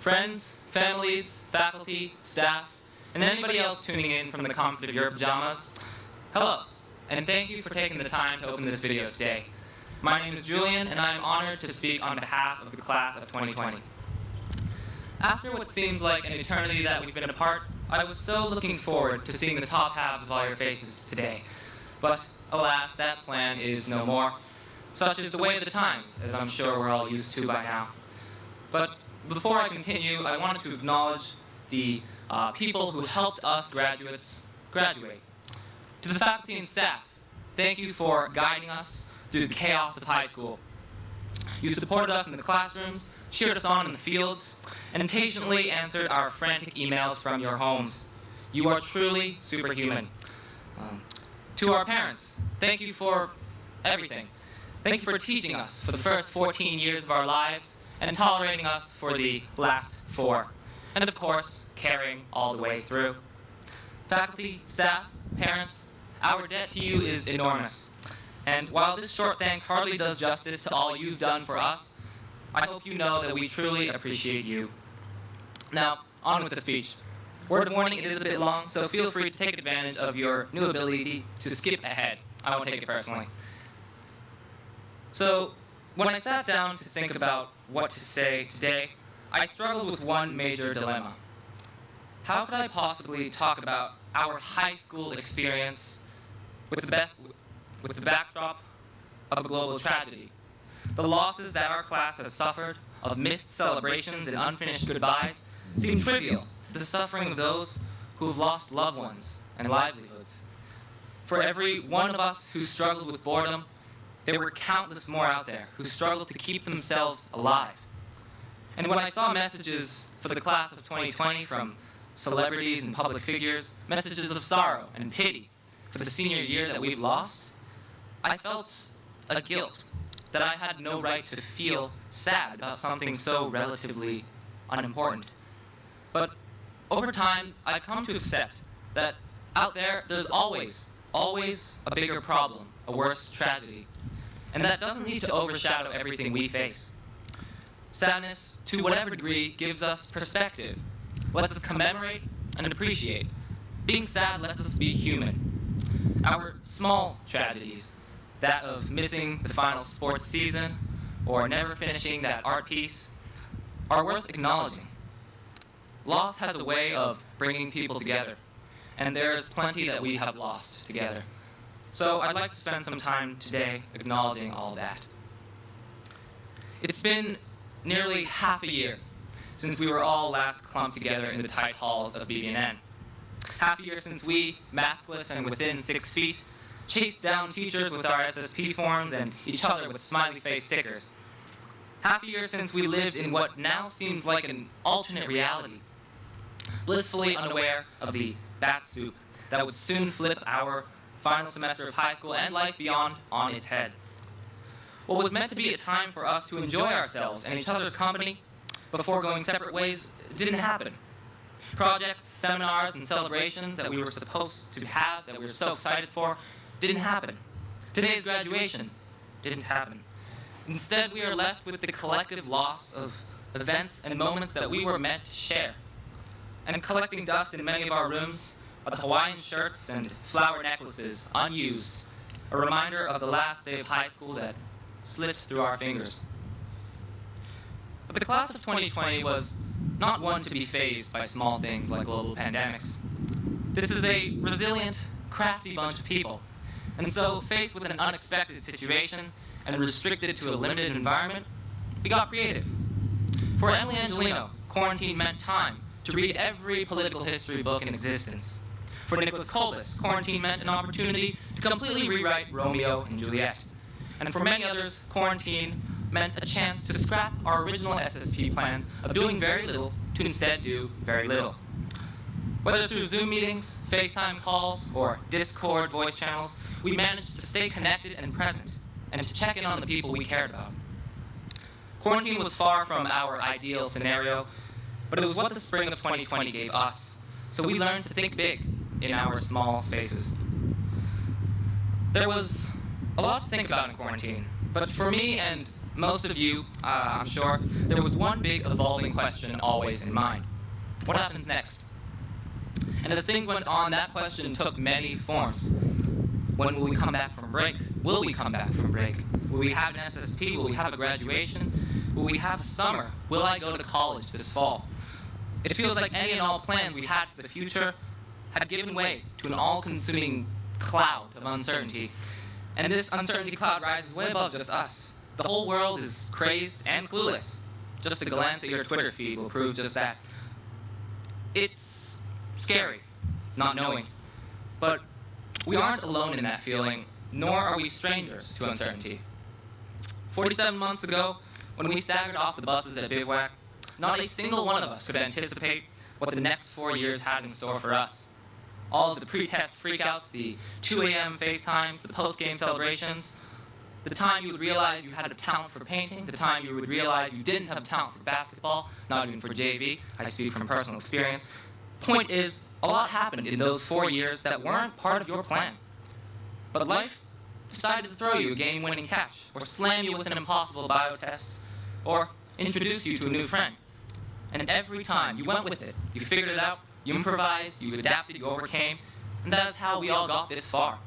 Friends, families, faculty, staff, and anybody else tuning in from the comfort of your pajamas, hello, and thank you for taking the time to open this video today. My name is Julian, and I am honored to speak on behalf of the class of 2020. After what seems like an eternity that we've been apart, I was so looking forward to seeing the top halves of all your faces today. But alas, that plan is no more. Such is the way of the times, as I'm sure we're all used to by now. But before I continue, I wanted to acknowledge the people who helped us graduates graduate. To the faculty and staff, thank you for guiding us through the chaos of high school. You supported us in the classrooms, cheered us on in the fields, and patiently answered our frantic emails from your homes. You are truly superhuman. To our parents, thank you for everything. Thank you for teaching us for the first 14 years of our lives and tolerating us for the last 4. And of course, caring all the way through. Faculty, staff, parents, our debt to you is enormous. And while this short thanks hardly does justice to all you've done for us, I hope you know that we truly appreciate you. Now, on with the speech. Word of warning, it is a bit long, so feel free to take advantage of your new ability to skip ahead. I won't take it personally. So, when I sat down to think about what to say today, I struggled with one major dilemma. How could I possibly talk about our high school experience with the backdrop of a global tragedy? The losses that our class has suffered, of missed celebrations and unfinished goodbyes, seem trivial to the suffering of those who have lost loved ones and livelihoods. For every one of us who struggled with boredom, there were countless more out there who struggled to keep themselves alive. And when I saw messages for the class of 2020 from celebrities and public figures, messages of sorrow and pity for the senior year that we've lost, I felt a guilt that I had no right to feel sad about something so relatively unimportant. But over time, I've come to accept that out there, there's always a bigger problem, a worse tragedy. And that doesn't need to overshadow everything we face. Sadness, to whatever degree, gives us perspective, lets us commemorate and appreciate. Being sad lets us be human. Our small tragedies, that of missing the final sports season or never finishing that art piece, are worth acknowledging. Loss has a way of bringing people together, and there's plenty that we have lost together. So I'd like to spend some time today acknowledging all that. It's been nearly half a year since we were all last clumped together in the tight halls of BB&N. Half a year since we, maskless and within 6 feet, chased down teachers with our SSP forms and each other with smiley face stickers. Half a year since we lived in what now seems like an alternate reality, blissfully unaware of the bat soup that would soon flip our final semester of high school and life beyond on its head. What was meant to be a time for us to enjoy ourselves and each other's company before going separate ways didn't happen. Projects, seminars, and celebrations that we were supposed to have, that we were so excited for, didn't happen. Today's graduation didn't happen. Instead, we are left with the collective loss of events and moments that we were meant to share. And collecting dust in many of our rooms are the Hawaiian shirts and flower necklaces, unused, a reminder of the last day of high school that slipped through our fingers. But the class of 2020 was not one to be fazed by small things like global pandemics. This is a resilient, crafty bunch of people. And so, faced with an unexpected situation and restricted to a limited environment, we got creative. For Emily Angelino, quarantine meant time to read every political history book in existence. For Nicholas Kolbus, quarantine meant an opportunity to completely rewrite Romeo and Juliet. And for many others, quarantine meant a chance to scrap our original SSP plans of doing very little to instead do very little. Whether through Zoom meetings, FaceTime calls, or Discord voice channels, we managed to stay connected and present, and to check in on the people we cared about. Quarantine was far from our ideal scenario, but it was what the spring of 2020 gave us, so we learned to think big in our small spaces. There was a lot to think about in quarantine, but for me and most of you, I'm sure, there was one big evolving question always in mind. What happens next? And as things went on, that question took many forms. When will we come back from break? Will we come back from break? Will we have an SSP? Will we have a graduation? Will we have summer? Will I go to college this fall? It feels like any and all plans we had for the future had given way to an all-consuming cloud of uncertainty. And this uncertainty cloud rises way above just us. The whole world is crazed and clueless. Just a glance at your Twitter feed will prove just that. It's scary, not knowing. But we aren't alone in that feeling, nor are we strangers to uncertainty. 47 months ago, when we staggered off the buses at bivouac, not a single one of us could anticipate what the next 4 years had in store for us. All of the pre-test freakouts, the 2 a.m. FaceTimes, the post-game celebrations, the time you would realize you had a talent for painting, the time you would realize you didn't have a talent for basketball, not even for JV, I speak from personal experience. Point is, a lot happened in those 4 years that weren't part of your plan. But life decided to throw you a game-winning catch, or slam you with an impossible biotest, or introduce you to a new friend. And every time you went with it, you figured it out, you improvised, you adapted, you overcame, and that is how we all got this far.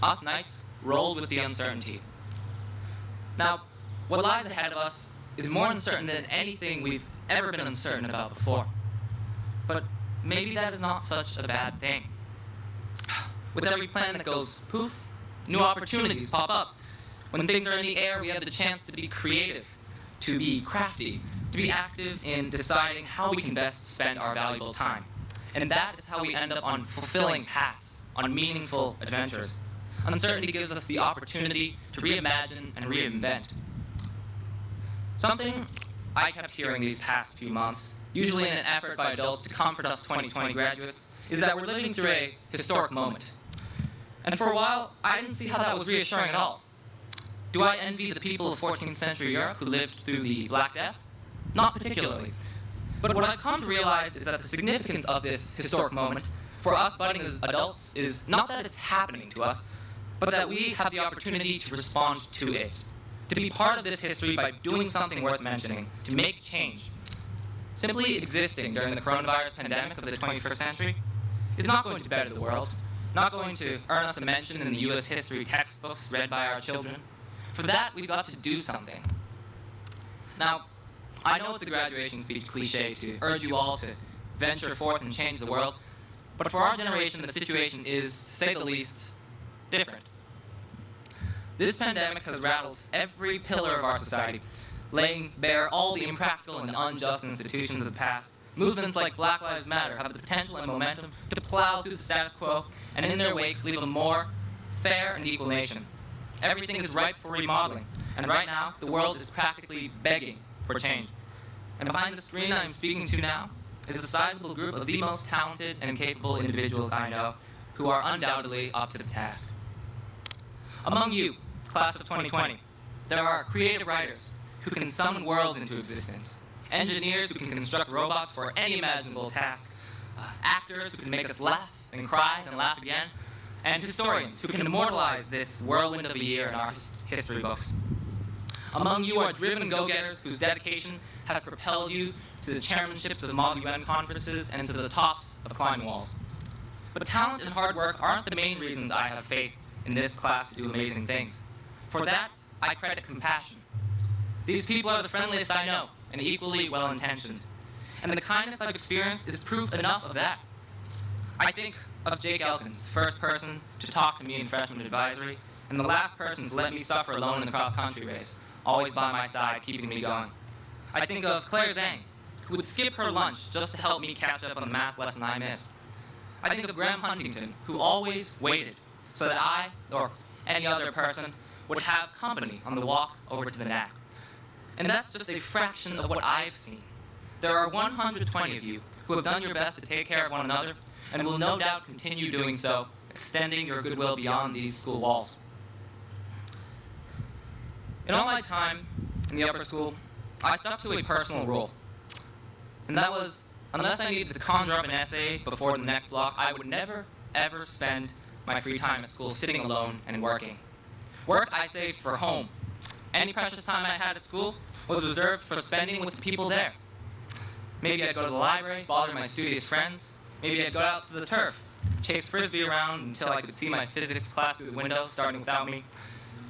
Us Knights rolled with the uncertainty. Now, what lies ahead of us is more uncertain than anything we've ever been uncertain about before. But maybe that is not such a bad thing. With every plan that goes poof, new opportunities pop up. When things are in the air, we have the chance to be creative, to be crafty, to be active in deciding how we can best spend our valuable time. And that is how we end up on fulfilling paths, on meaningful adventures. Uncertainty gives us the opportunity to reimagine and reinvent. Something I kept hearing these past few months, usually in an effort by adults to comfort us 2020 graduates, is that we're living through a historic moment. And for a while, I didn't see how that was reassuring at all. Do I envy the people of 14th century Europe who lived through the Black Death? Not particularly. But what I've come to realize is that the significance of this historic moment for us budding as adults is not that it's happening to us, but that we have the opportunity to respond to it, to be part of this history by doing something worth mentioning, to make change. Simply existing during the coronavirus pandemic of the 21st century is not going to better the world, not going to earn us a mention in the U.S. history textbooks read by our children. For that, we've got to do something. Now, I know it's a graduation speech cliche to urge you all to venture forth and change the world, but for our generation, the situation is, to say the least, different. This pandemic has rattled every pillar of our society, laying bare all the impractical and unjust institutions of the past. Movements like Black Lives Matter have the potential and momentum to plow through the status quo and in their wake leave a more fair and equal nation. Everything is ripe for remodeling, and right now, the world is practically begging for change. And behind the screen I'm speaking to now is a sizable group of the most talented and capable individuals I know who are undoubtedly up to the task. Among you, class of 2020, there are creative writers who can summon worlds into existence, engineers who can construct robots for any imaginable task, actors who can make us laugh and cry and laugh again, and historians who can immortalize this whirlwind of a year in our history books. Among you are driven go-getters whose dedication has propelled you to the chairmanships of Model UN conferences and to the tops of climbing walls. But talent and hard work aren't the main reasons I have faith in this class to do amazing things. For that, I credit compassion. These people are the friendliest I know, and equally well-intentioned. And the kindness I've experienced is proof enough of that. I think of Jake Elkins, the first person to talk to me in freshman advisory, and the last person to let me suffer alone in the cross-country race, always by my side, keeping me going. I think of Claire Zhang, who would skip her lunch just to help me catch up on the math lesson I missed. I think of Graham Huntington, who always waited so that I, or any other person, would have company on the walk over to the NAC. And that's just a fraction of what I've seen. There are 120 of you who have done your best to take care of one another and will no doubt continue doing so, extending your goodwill beyond these school walls. In all my time in the upper school, I stuck to a personal rule. And that was, unless I needed to conjure up an essay before the next block, I would never, ever spend my free time at school sitting alone and working. Work I saved for home, Any precious time I had at school was reserved for spending with the people there. Maybe I'd go to the library, bother my studious friends. Maybe I'd go out to the turf, chase frisbee around until I could see my physics class through the window, starting without me.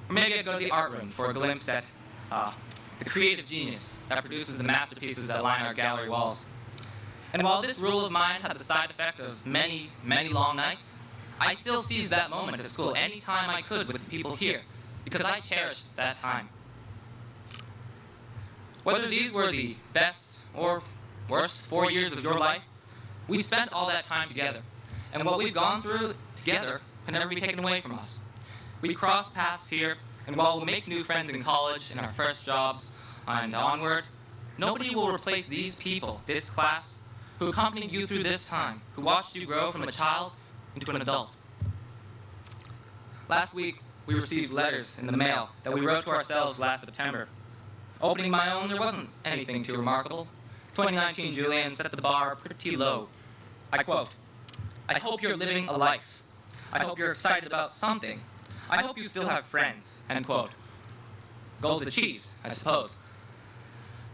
Or maybe I'd go to the art room for a glimpse at the creative genius that produces the masterpieces that line our gallery walls. And while this rule of mine had the side effect of many, many long nights, I still seized that moment at school any time I could with the people here, because I cherished that time. Whether these were the best or worst 4 years of your life, we spent all that time together, and what we've gone through together can never be taken away from us. We crossed paths here, and while we'll make new friends in college, in our first jobs, and onward, nobody will replace these people, this class, who accompanied you through this time, who watched you grow from a child into an adult. Last week, we received letters in the mail that we wrote to ourselves last September. Opening my own, there wasn't anything too remarkable. 2019 Julian set the bar pretty low. I quote, "I hope you're living a life. I hope you're excited about something. I hope you still have friends," end quote. Goals achieved, I suppose.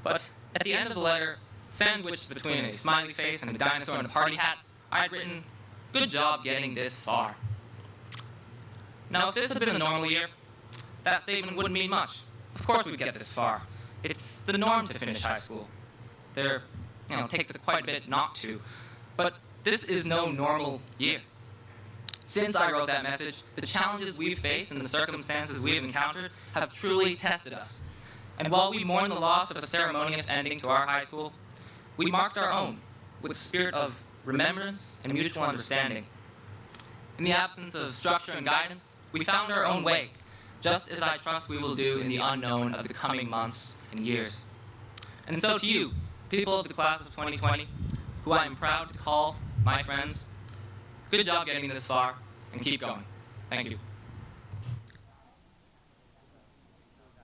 But at the end of the letter, sandwiched between a smiley face and a dinosaur in a party hat, I had written, "Good job getting this far." Now, if this had been a normal year, that statement wouldn't mean much. Of course we'd get this far. It's the norm to finish high school. It takes quite a bit not to. But this is no normal year. Since I wrote that message, the challenges we've faced and the circumstances we've encountered have truly tested us. And while we mourn the loss of a ceremonious ending to our high school, we marked our own with a spirit of remembrance and mutual understanding. In the absence of structure and guidance, we found our own way, just as I trust we will do in the unknown of the coming months and years. And so to you, people of the class of 2020, who I am proud to call my friends, good job getting this far, and keep going. Thank you.